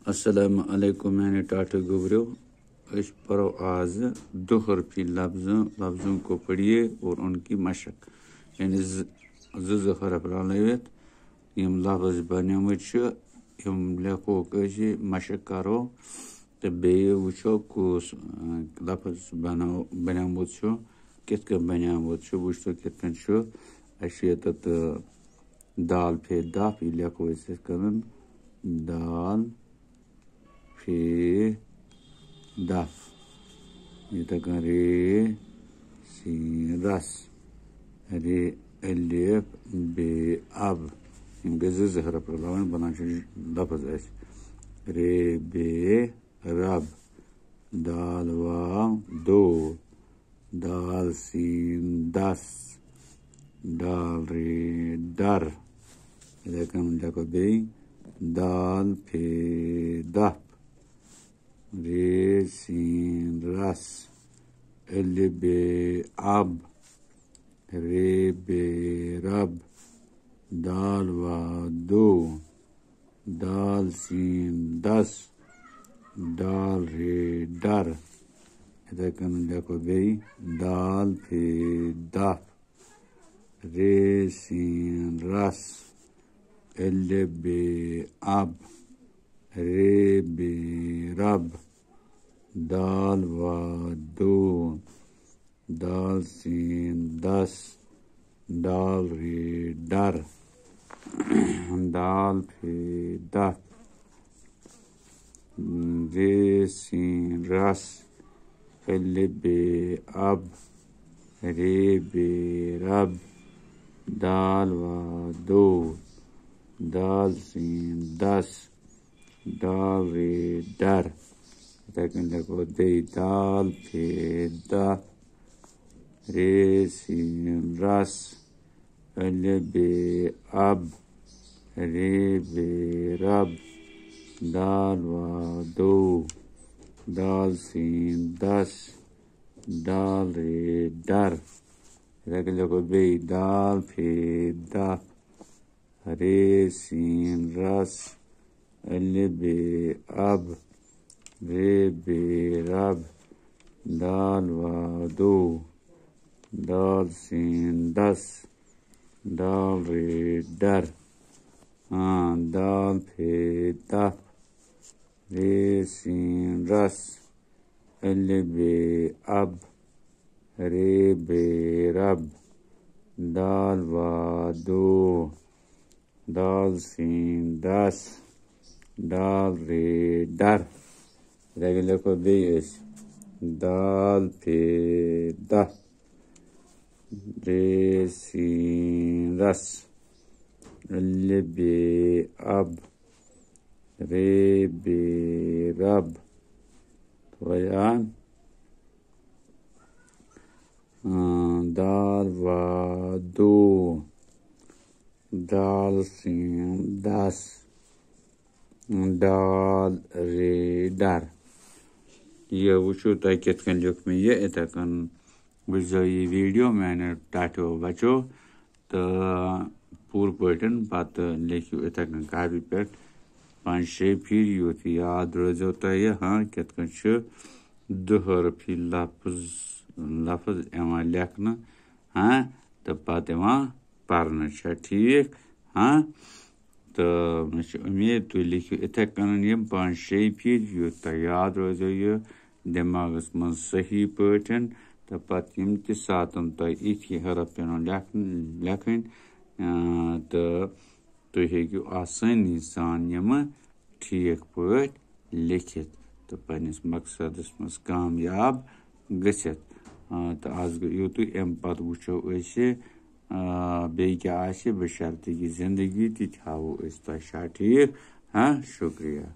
अस्सलाम अलैकुम मैंने टाटे गुबरो इस पर आज दो हरफी लफ्ज़ों को पढ़िए और उनकी मशक यानी हरफ रलवित यम लफ्ज़ बनियमुत यम लेखो कशी मशक करो तो बेये वुचो कुस लफ्ज़ बनियमुत कित कन बनियमुत वुचो कित कन अत दाल फे दफ यह लेखो दाल फे दफ ये रे सीन रस रे अलिफ बे अब इन हरफ रलावन बना लफ्ज़ रे बे रब दाल वाव दो दाल सीन दस दाल रे डर लेको बे दाल फे दफ रे सीन रस अलिफ बे अब रे बे रब दाल वा दो दाल सीन दस दाल रे डर लेको बे दाल फे दफ रे सीन रस अलिफ बे अब रे बे रब दाल वा दो दाल सीन दस दाल रे डर दाल फे दफ रे सीन रस अलिफ बे अब रे बे रब दाल वा दो दाल सीन दस दाल रे डर लेको दे दाल फे दफ रे सीन रस अलिफ बे अब रे बे रब दाल वा दो दाल सीन दस दाल रे डर लेको बे दाल फे दफ रे सीन रस अलिफ बे अब रे बे रब दाल वा दो दाल सीन दस दाल रे डर दाल फे दफ रे सीन रस अलिफ बे अब रे बे रब दाल वा दो दाल सीन दस दाल रे डर लेको बे दाल फे दफ रे सीन रस अलिफ बे अब रे बे रब दाल वा दो दाल सीन दस दाल रे डर ये वुचो तुम कित कन लिख मे ये इथे कन वुचो ये वीडियो मैंने टाटो बचो तो पूर पटन पत लिखो इथे कन कापी पे 5-6 फिर यूत याद रोजो तुह हाँ कित कन दो हरफी लफ्ज़ यहां लेखना हाँ तो पत पढ़ना ठीक हाँ तो मे उम्मीद तुम लिखो इथे कन 5-6 फिर यूत तुह याद रोजो ये दिमागस मं सही पटन तो पत यम त सातन तुह इथी हरफ पे लेखन तो तुम हेकु आसानी सान यम ठीक पट लिखित तो पन्निस मकसदस मं कामयाब गसित तो आज यूतु अम पत वुचो बे क्या बशर्ते कि जिंदगी ती थावो तुह ठीक हाँ शुक्रिया।